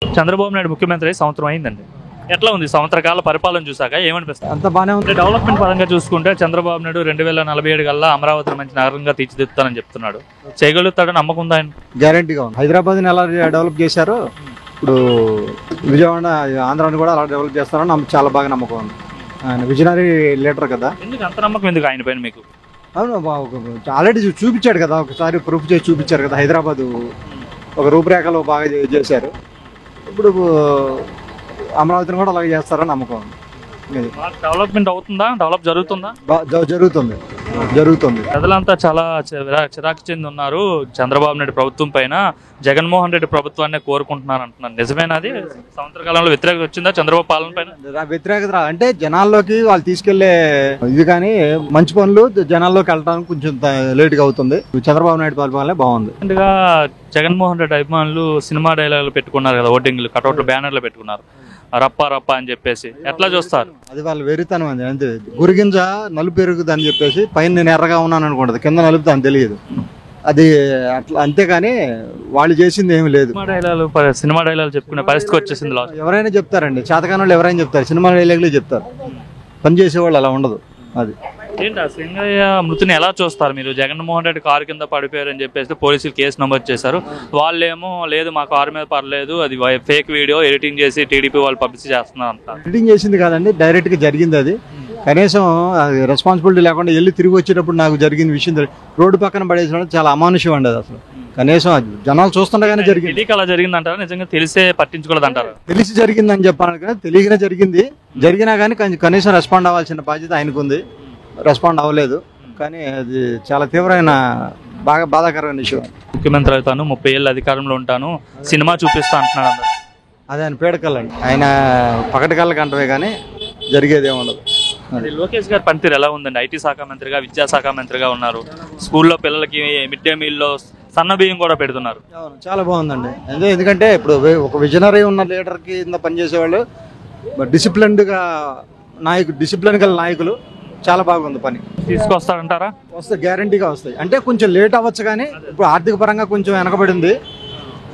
చంద్రబాబు నాయుడు ముఖ్యమంత్రి సంవత్సరం అయిందండి. ఎట్లా ఉంది సంవత్సర కాల పరిపాలన చూసాక ఏమనిపిస్తుంది? అంత బాగానే ఉంది. డెవలప్మెంట్ పరంగా చూసుకుంటే చంద్రబాబు నాయుడు 2047 కల్లా అమరావతిని మంచి నగరంగా తీర్చిదిద్దుతానని చెప్తున్నాడు. చేయగలుగుతాడని నమ్మకం ఉందా ఆయన? గ్యారంటీగా ఉంది. హైదరాబాద్ని ఎలా డెవలప్ చేశారో ఇప్పుడు విజయవాడ ఆంధ్రాని కూడా అలా డెవలప్ చేస్తారని నాకు చాలా బాగా నమ్మకం ఉంది. ఆయన విజనరీ లీడర్ కదా. ఎందుకు అంత నమ్మకం ఎందుకు ఆయన పైన మీకు? అవును, ఆల్రెడీ చూపించాడు కదా, ఒకసారి ప్రూఫ్ చేసి చూపించారు కదా. హైదరాబాదు ఒక రూపురేఖలు బాగా చేశారు. ఇప్పుడు అమరావతిని కూడా అలాగే చేస్తారని నమ్మకం ఉంది. డెవలప్మెంట్ అవుతుందా? డెవలప్ జరుగుతుందా? జరుగుతుంది. ప్రజలంతా చాలా చిరాకు చెంది ఉన్నారు చంద్రబాబు నాయుడు ప్రభుత్వం పైన. జగన్మోహన్ రెడ్డి ప్రభుత్వాన్ని కోరుకుంటున్నారు అంటున్నారు. నిజమేనా? అది సంవత్సర కాలంలో వ్యతిరేకత వచ్చిందా చంద్రబాబు పాలన పైన? వ్యతిరేకత అంటే జనాల్లోకి వాళ్ళు తీసుకెళ్లే ఇది, కానీ మంచి పనులు జనాల్లోకి వెళ్ళడానికి కొంచెం లేట్ గా అవుతుంది. చంద్రబాబు నాయుడు పరిపాలన బాగుంది. జగన్మోహన్ రెడ్డి అభిమానులు సినిమా డైలాగులు పెట్టుకున్నారు కదా, ఓటింగ్లు కటౌట్లు బ్యానర్లు పెట్టుకున్నారు, రప్ప రప్ప అని చెప్పేసి. ఎట్లా చూస్తారు? అది వాళ్ళు వెరితనం అండి. అంతే, గురిగింజ నలుపు పెరుగుతుంది అని చెప్పేసి పైన నేను ఎర్రగా ఉన్నాను అనుకుంటది, కింద నలుపుతా అని తెలియదు. అది అట్లా, అంతేగాని వాళ్ళు చేసింది ఏమి లేదు. సినిమా డైలాగులు చెప్పుకునే పరిస్థితి వచ్చేసింది. ఎవరైనా చెప్తారండి, చేతకాని వాళ్ళు ఎవరైనా చెప్తారు, సినిమా డైలాగులే చెప్తారు. పని చేసేవాళ్ళు అలా ఉండదు. అది ఏంటి సింగయ్య మృతిని ఎలా చూస్తారు మీరు? జగన్మోహన్ రెడ్డి కారు కింద పడిపోయారు అని చెప్పేసి పోలీసులు కేసు నమోదు చేశారు. వాళ్ళేమో లేదు మా కారు మీద పర్లేదు, అది ఫేక్ వీడియో ఎడిటింగ్ చేసి టీడీపీ వాళ్ళు పబ్లిసిటీ చేస్తున్నారు అంట. ఎడిటింగ్ చేసింది కాదండి, డైరెక్ట్ గా జరిగింది. అది కనీసం రెస్పాన్సిబిలిటీ లేకుండా వెళ్ళి తిరిగి వచ్చేటప్పుడు నాకు జరిగిన విషయం రోడ్డు పక్కన పడేసిన చాలా అమానుష్యం అండి. అది అసలు కనీసం అది జనాలు చూస్తుండగానే జరిగింది. అలా జరిగింది అంటారా? నిజంగా తెలిసే పట్టించుకోలేదు అంటారు? తెలిసి జరిగిందని చెప్పాను కదా, తెలియగానే జరిగింది. జరిగినా కానీ కనీసం రెస్పాండ్ అవ్వాల్సిన బాధ్యత ఆయనకు ఉంది. రెస్పాండ్ అవ్వలేదు. కానీ అది చాలా తీవ్రమైన బాగా బాధాకరమైన విషయం. ముఖ్యమంత్రి అవుతాను, 30 ఏళ్ళు అధికారంలో ఉంటాను, సినిమా చూపిస్తా అంటున్నాడు. అది ఆయన పీడకల్లండి. ఆయన పకటకళ్ళకి అంటవే కానీ జరిగేది ఏముండదు. లోకేష్ గారి పనితీరు ఎలా ఉందండి? ఐటీ శాఖ మంత్రిగా, విద్యాశాఖ మంత్రిగా ఉన్నారు. స్కూల్లో పిల్లలకి మిడ్ డే మీల్లో సన్న బియ్యం కూడా పెడుతున్నారు. చాలా బాగుందండి. ఎందుకంటే ఇప్పుడు ఒక విజనరీ ఉన్న లీడర్ కింద పనిచేసేవాళ్ళు, డిసిప్లిన్డ్గా డిసిప్లిన్ గల నాయకులు, చాలా బాగుంది. పని తీసుకొస్తారంటారా? వస్తాయి, గ్యారంటీగా వస్తాయి. అంటే కొంచెం లేట్ అవ్వచ్చు కానీ ఇప్పుడు ఆర్థిక పరంగా కొంచెం వెనకబడింది.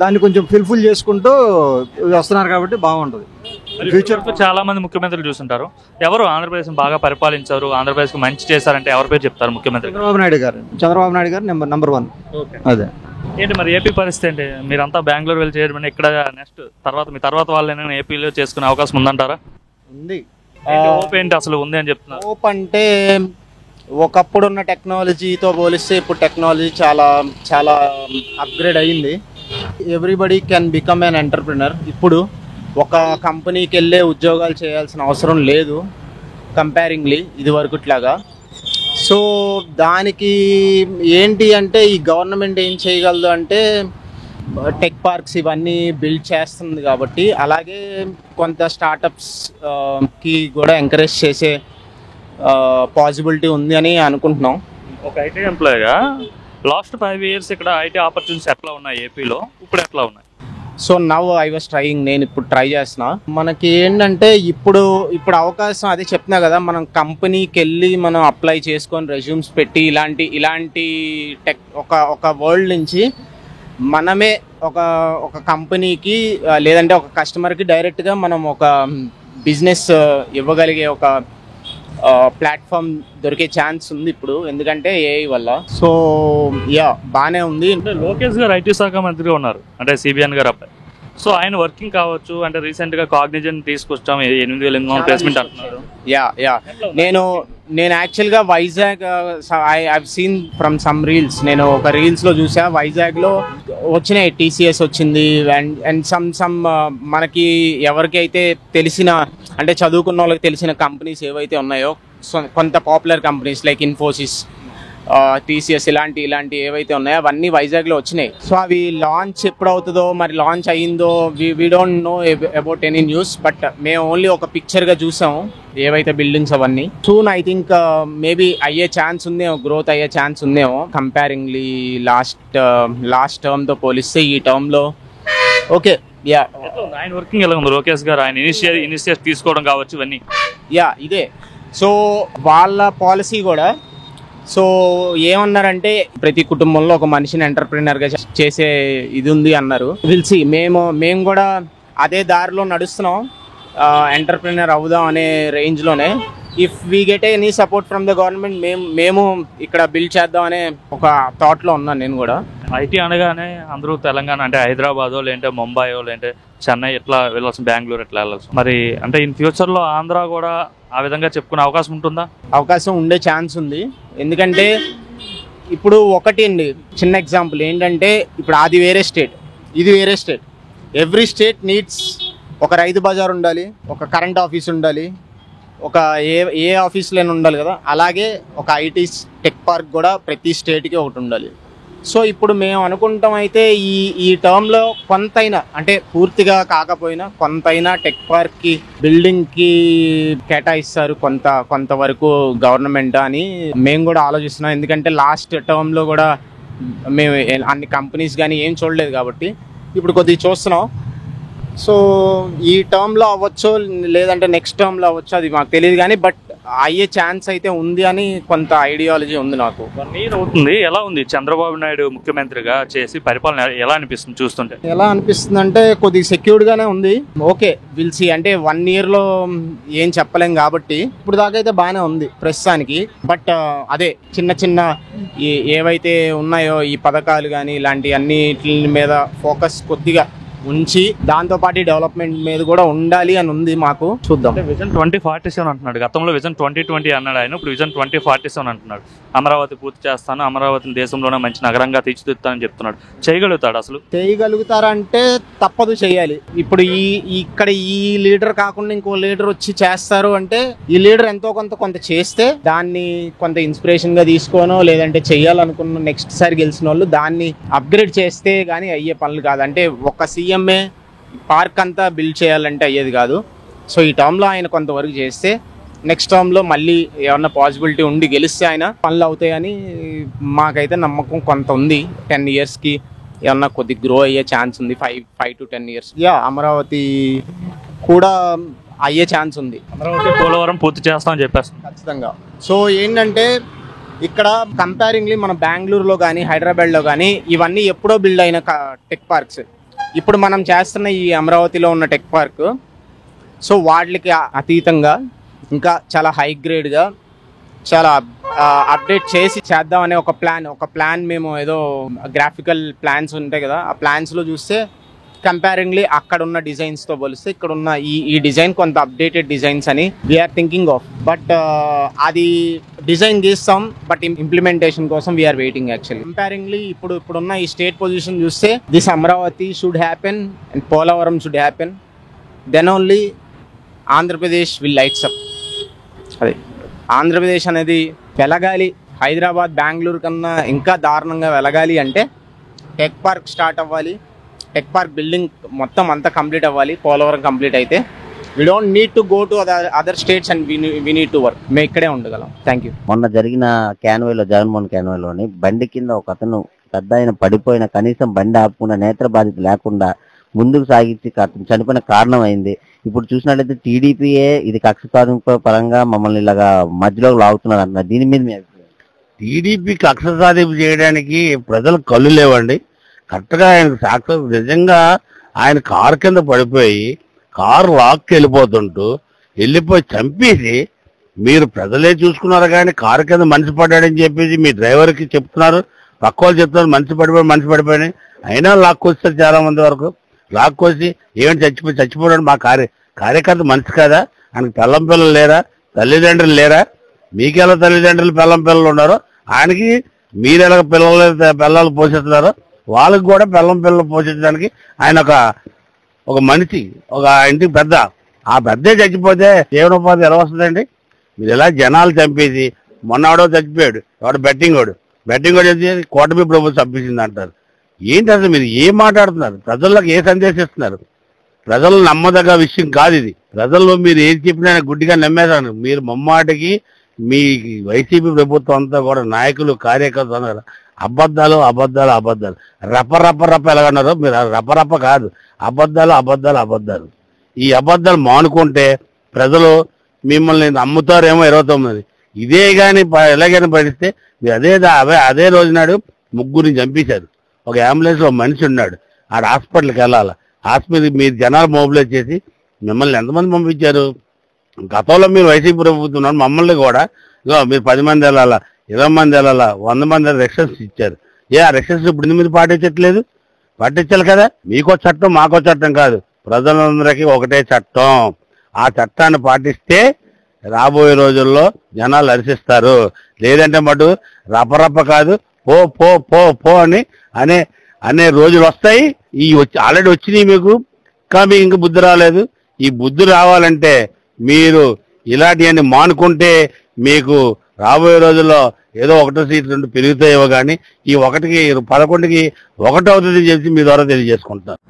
దాన్ని కొంచెం ఫుల్ఫిల్ చేసుకుంటూ వస్తున్నారు కాబట్టి బాగుంటుంది. ఫ్యూచర్ చాలా మంది ముఖ్యమంత్రులు చూస్తుంటారు. ఎవరు ఆంధ్రప్రదేశ్ బాగా పరిపాలించారు, ఆంధ్రప్రదేశ్ కు మంచి చేశారంటే ఎవరి పేరు చెప్తారు? ముఖ్యమంత్రి చంద్రబాబు నాయుడు గారు నెంబర్ 1. అదే ఏంటి మరి ఏపీ పరిస్థితి ఏంటి? మీరంతా బెంగళూరు వెళ్ళి చేయడం, ఇక్కడ నెక్స్ట్ మీ తర్వాత వాళ్ళైనా ఏపీలో చేసుకునే అవకాశం ఉందంటారా? ఉంది. హోప్ ఏంటి అసలు ఉంది అని చెప్తున్నారు? హోప్ అంటే ఒకప్పుడు ఉన్న టెక్నాలజీతో పోలిస్తే ఇప్పుడు టెక్నాలజీ చాలా చాలా అప్గ్రేడ్ అయ్యింది. Everybody can become an entrepreneur. ఇప్పుడు ఒక కంపెనీకి వెళ్ళే ఉద్యోగాలు చేయాల్సిన అవసరం లేదు కంపేరింగ్లీ ఇది వరకుట్లాగా. సో దానికి ఏంటి అంటే ఈ గవర్నమెంట్ ఏం చేయగలదు అంటే టెక్ పార్క్స్ ఇవన్నీ బిల్డ్ చేస్తుంది కాబట్టి, అలాగే కొంత స్టార్టప్స్ కి కూడా ఎంకరేజ్ చేసే పాసిబిలిటీ ఉంది అని అనుకుంటున్నాం. ఒక ఐటీ ఎంప్లాయీగా లాస్ట్ 5 years ఇక్కడ ఐటీ ఆపర్చునిటీస్ ఎట్లా ఉన్నాయి ఏపీలో, ఇప్పుడు ఎట్లా ఉన్నాయి? So now I was trying, నేను ఇప్పుడు ట్రై చేస్తున్నా. మనకి ఏంటంటే ఇప్పుడు అవకాశం అదే చెప్తున్నా కదా, మనం కంపెనీకి వెళ్ళి మనం అప్లై చేసుకొని రెజ్యూమ్స్ పెట్టి ఇలాంటి టెక్ ఒక వరల్డ్ నుంచి మనమే ఒక కంపెనీకి లేదంటే ఒక కస్టమర్కి డైరెక్ట్గా మనం ఒక బిజినెస్ ఇవ్వగలిగే ఒక ప్లాట్ఫామ్ దొరికే ఛాన్స్ ఉంది ఇప్పుడు, ఎందుకంటే ఏఐ వల్ల. సో బాగానే ఉంది. అంటే లోకేష్ గారు ఐటీ శాఖ మంత్రిగా ఉన్నారు, అంటే సిబిఎన్ గారు అబ్బాయి. సో ఆయన వర్కింగ్ కావచ్చు, అంటే రీసెంట్ గా కాగ్నిజెంట్ తీసుకొచ్చాం, 8,000 ప్లేస్మెంట్ అంటున్నారు. నేను యాక్చువల్గా Vizag I seen from some reels, నేను ఒక రీల్స్లో చూసా. వైజాగ్లో వచ్చినాయి, టీసీఎస్ వచ్చింది, అండ్ సమ్ మనకి ఎవరికైతే తెలిసిన, అంటే చదువుకున్న వాళ్ళకి తెలిసిన కంపెనీస్ ఏవైతే ఉన్నాయో, కొంత popular companies like Infosys, TCS ఇలాంటి ఏవైతే ఉన్నాయో అవన్నీ వైజాగ్లో వచ్చినాయి. సో అవి లాంచ్ ఎప్పుడు అవుతుందో, మరి లాంచ్ అయ్యిందో we don't know about any news, but మేము ఓన్లీ ఒక పిక్చర్గా చూసాము ఏవైతే బిల్డింగ్స్ అవన్నీ. సూన్ ఐ థింక్ మేబీ అయ్యే ఛాన్స్ ఉందేమో, గ్రోత్ అయ్యే ఛాన్స్ ఉందేమో కంపేరింగ్లీ లాస్ట్ టర్మ్తో పోలిస్తే ఈ టర్మ్లో. ఓకే, ఆయన వర్కింగ్ ఎలా ఉంది లోకేష్ గారు? ఆయన ఇనిషియేటివ్ తీసుకోవడం కావచ్చు ఇవన్నీ. ఇదే. సో వాళ్ళ పాలసీ కూడా, సో ఏమన్నారంటే ప్రతి కుటుంబంలో ఒక మనిషిని ఎంటర్ప్రినర్గా చేసే ఇది ఉంది అన్నారు. Will see. మేము కూడా అదే దారిలో నడుస్తున్నాం, ఎంటర్ప్రినర్ అవుదాం అనే రేంజ్లోనే. If we get any support from the government మేము ఇక్కడ బిల్డ్ చేద్దాం అనే ఒక థాట్లో ఉన్నాను నేను కూడా. ఐటీ అనగానే అందరూ తెలంగాణ అంటే హైదరాబాదో లేదంటే ముంబైయో లేదంటే చెన్నై ఇట్లా వెళ్ళాల్సిన, బెంగళూరు ఇట్లా వెళ్ళాల్సి. మరి అంటే ఇన్ ఫ్యూచర్లో ఆంధ్ర కూడా ఆ విధంగా చెప్పుకునే అవకాశం ఉంటుందా? అవకాశం ఉండే ఛాన్స్ ఉంది. ఎందుకంటే ఇప్పుడు ఒకటి అండి, చిన్న ఎగ్జాంపుల్ ఏంటంటే, ఇప్పుడు అది వేరే స్టేట్, ఇది వేరే స్టేట్. ఎవ్రీ స్టేట్ నీడ్స్ ఒక రైతు బజార్ ఉండాలి, ఒక కరెంట్ ఆఫీస్ ఉండాలి, ఒక ఏ ఆఫీస్లోనే ఉండాలి కదా. అలాగే ఒక ఐటీ టెక్ పార్క్ కూడా ప్రతి స్టేట్కి ఒకటి ఉండాలి. సో ఇప్పుడు మేము అనుకుంటాం అయితే ఈ టర్మ్లో కొంతైనా, అంటే పూర్తిగా కాకపోయినా కొంతైనా టెక్ పార్క్కి బిల్డింగ్కి కేటాయిస్తారు కొంతవరకు గవర్నమెంట్ అని మేము కూడా ఆలోచిస్తున్నాం. ఎందుకంటే లాస్ట్ టర్మ్లో కూడా మేము అన్ని కంపెనీస్ కానీ ఏం చూడలేదు కాబట్టి ఇప్పుడు కొద్దిగా చూస్తున్నాం. సో ఈ టర్మ్లో అవ్వచ్చు, లేదంటే నెక్స్ట్ టర్మ్లో అవ్వచ్చు, అది మాకు తెలియదు కానీ బట్ అయ్యే ఛాన్స్ అయితే ఉంది అని కొంత ఐడియాలజీ ఉంది నాకు. 1 year అవుతుంది. ఎలా ఉంది చంద్రబాబు నాయుడు ముఖ్యమంత్రిగా చేసి పరిపాలన ఎలా అనిపిస్తుంది చూస్తుంటే? ఎలా అనిపిస్తుంది అంటే కొద్దిగా సెక్యూర్డ్గానే ఉంది. ఓకే విల్ సీ, అంటే 1 yearలో ఏం చెప్పలేం కాబట్టి ఇప్పుడు దాకా అయితే బాగానే ఉంది ప్రస్తుతానికి. బట్ అదే చిన్న ఏవైతే ఉన్నాయో ఈ పథకాలు కానీ ఇలాంటి అన్నిటి మీద ఫోకస్ కొద్దిగా ఉంచి దాంతోపాటు డెవలప్మెంట్ మీద కూడా ఉండాలి అని ఉంది మాకు. చూద్దాం. విజన్ 2047 అంటున్నాడు. గతంలో విజన్ 2020 అన్నాడు ఆయన, ఇప్పుడు విజన్ 2047 అంటున్నాడు. అమరావతి పూర్తి చేస్తాను, అమరావతిని దేశంలోనే మంచి నగరంగా తీర్చిదిద్దుతానని చెప్తున్నాడు. చేయగలుగుతాడు? అసలు చేయగలుగుతారంటే తప్పదు, చేయాలి. ఇప్పుడు ఇక్కడ ఈ లీడర్ కాకుండా ఇంకో లీడర్ వచ్చి చేస్తారు అంటే, ఈ లీడర్ ఎంతో కొంత చేస్తే దాన్ని కొంత ఇన్స్పిరేషన్ గా తీసుకోనో, లేదంటే చెయ్యాలనుకున్న నెక్స్ట్ సారి గెలిచిన వాళ్ళు దాన్ని అప్గ్రేడ్ చేస్తే గానీ అయ్యే పనులు కాదు. అంటే ఒక సీఎంఏ పార్క్ అంతా బిల్డ్ చేయాలంటే అయ్యేది కాదు. సో ఈ టర్మ్లో ఆయన కొంతవరకు చేస్తే నెక్స్ట్ టర్మ్లో మళ్ళీ ఏమన్నా పాసిబిలిటీ ఉండి గెలిస్తే ఆయన పనులు అవుతాయని మాకైతే నమ్మకం కొంత ఉంది. 10 yearsకి ఏమన్నా కొద్దిగా గ్రో అయ్యే ఛాన్స్ ఉంది. 5 to 10 years అమరావతి కూడా అయ్యే ఛాన్స్ ఉంది. అమరావతి పోలవరం పూర్తి చేస్తామని చెప్పేస్తాం ఖచ్చితంగా. సో ఏంటంటే ఇక్కడ కంపేరింగ్లీ మన బెంగళూరులో కానీ హైదరాబాద్లో కానీ ఇవన్నీ ఎప్పుడో బిల్డ్ అయిన టెక్ పార్క్స్. ఇప్పుడు మనం చేస్తున్న ఈ అమరావతిలో ఉన్న టెక్ పార్క్ సో వాటికి అతీతంగా ఇంకా చాలా హై గ్రేడ్గా చాలా అప్డేట్ చేసి చేద్దామనే ఒక ప్లాన్ మేము ఏదో గ్రాఫికల్ ప్లాన్స్ ఉంటాయి కదా, ఆ ప్లాన్స్లో చూస్తే కంపేరింగ్లీ అక్కడ ఉన్న డిజైన్స్తో పోలిస్తే ఇక్కడ ఉన్న ఈ డిజైన్ కొంత అప్డేటెడ్ డిజైన్స్ అని వీఆర్ థింకింగ్ ఆఫ్. బట్ అది డిజైన్ గీస్తాం, బట్ ఇంప్లిమెంటేషన్ కోసం వీఆర్ వెయిటింగ్. యాక్చువల్లీ కంపేరింగ్లీ ఇప్పుడున్న ఈ స్టేట్ పొజిషన్ చూస్తే this Amaravati should happen and Polavaram should happen, then only Andhra Pradesh will lights up. అదే ఆంధ్రప్రదేశ్ అనేది వెలగాలి, హైదరాబాద్ బెంగళూరు కన్నా ఇంకా దారుణంగా వెలగాలి అంటే టెక్ పార్క్ స్టార్ట్ అవ్వాలి, టెక్ పార్క్ బిల్డింగ్ మొత్తం అంతా కంప్లీట్ అవ్వాలి. పోలవరం కంప్లీట్ అయితే we don't need to go to other states and we need to work. మేము ఇక్కడే ఉండగలం. Thank you. మొన్న జరిగిన క్యాన్వేలో, జగన్మోహన్ క్యాన్వేలోని బండి కింద ఒక అతను పెద్ద ఆయన పడిపోయిన, కనీసం బండి ఆపుకున్న నేత్ర బాధిత లేకుండా ముందుకు సాగించి చనిపోయిన కారణం అయింది. ఇప్పుడు చూసినట్లయితే టీడీపీయే ఇది కక్ష సాధింపు పరంగా మమ్మల్ని ఇలాగా మధ్యలో లాగుతున్నారు అంటున్నారు. దీని మీద మీ అభిప్రాయం? టీడీపీ కక్ష సాధింపు చేయడానికి ప్రజలు కళ్ళు లేవండి. కరెక్ట్గా ఆయనకు సాక్షి నిజంగా ఆయన కారు కింద పడిపోయి కారు లాక్కి వెళ్ళిపోయి చంపేసి మీరు ప్రజలే చూసుకున్నారు కానీ కారు కింద మనిషి పడ్డాడని చెప్పేసి మీ డ్రైవర్కి చెప్తున్నారు, పక్క వాళ్ళు చెప్తున్నారు మనిషి పడిపోయి అయినా లాక్కొస్తారు. చాలా మంది వరకు లాక్కొచ్చి ఏమైనా చచ్చిపోయాడు మా కార్యకర్త మనిషి కదా, ఆయనకి పిల్లం పిల్లలు లేరా, తల్లిదండ్రులు లేరా? మీకెలా తల్లిదండ్రులు పిల్లం పిల్లలు ఉన్నారో ఆయనకి మీరు ఎలా పిల్లలు పోషిస్తున్నారో వాళ్ళకి కూడా పిల్లలు పోషించడానికి ఆయన ఒక మనిషి, ఒక ఇంటికి పెద్ద. ఆ పెద్దే చచ్చిపోతే జీవనోపాధి ఎలా వస్తుందండి? మీరు ఎలా జనాలు చంపేసి మొన్నవాడో చచ్చిపోయాడు, వాడు బెట్టింగ్ వచ్చి కూటమి ప్రభుత్వం చంపేసింది అంటారు. ఏంటి అసలు మీరు ఏం మాట్లాడుతున్నారు? ప్రజలకు ఏ సందేశం ఇస్తున్నారు? ప్రజలు నమ్మదగ్గ విషయం కాదు ఇది. ప్రజల్లో మీరు ఏది చెప్పినా గుడ్డిగా నమ్మేశాను. మీరు ముమ్మాటికి మీ వైసీపీ ప్రభుత్వం అంతా కూడా నాయకులు కార్యకర్తలు అబద్ధాలు రప్ప ఎలాగన్నారో మీరు రప్ప కాదు, అబద్ధాలు. ఈ అబద్ధాలు మానుకుంటే ప్రజలు మిమ్మల్ని నమ్ముతారేమో. 29 ఇదే కానీ ఎలాగైనా పడిస్తే మీరు అదే రోజు నాడు 3 చంపేశారు. ఒక అంబులెన్స్ లో మనిషి ఉన్నాడు, ఆడ హాస్పిటల్కి వెళ్ళాలి. హాస్పిటల్ మీరు జనాలు మొబిలైజ్ చేసి మిమ్మల్ని ఎంతమంది పంపించారు? గతంలో మీరు వైసీపీ ప్రభుత్వం ఉన్నారు, మమ్మల్ని కూడా ఇగో మీరు 10 మంది వెళ్ళాలా, 20 మంది వెళ్ళాలా, 100 మంది రెస్ట్రిక్షన్స్ ఇచ్చారు. ఆ రెస్ట్రిక్షన్స్ ఇప్పుడు మీరు పాటించట్లేదు? పాటించాలి కదా. మీకో చట్టం మాకో చట్టం కాదు, ప్రజలందరికీ ఒకటే చట్టం. ఆ చట్టాన్ని పాటిస్తే రాబోయే రోజుల్లో జనాలు హర్షిస్తారు. లేదంటే మటు రపరప కాదు పో పో పో పో అని అనే రోజులు వస్తాయి. ఈ ఆల్రెడీ వచ్చినాయి మీకు, కానీ ఇంక బుద్ధి రాలేదు. ఈ బుద్ధి రావాలంటే మీరు ఇలాంటివన్నీ మానుకుంటే మీకు రాబోయే రోజుల్లో ఏదో 1 సీట్ 2 పెరుగుతాయేవో కానీ ఈ 1కి 11కి 1 అవుతుంది చెప్పి మీ ద్వారా తెలియజేసుకుంటారు.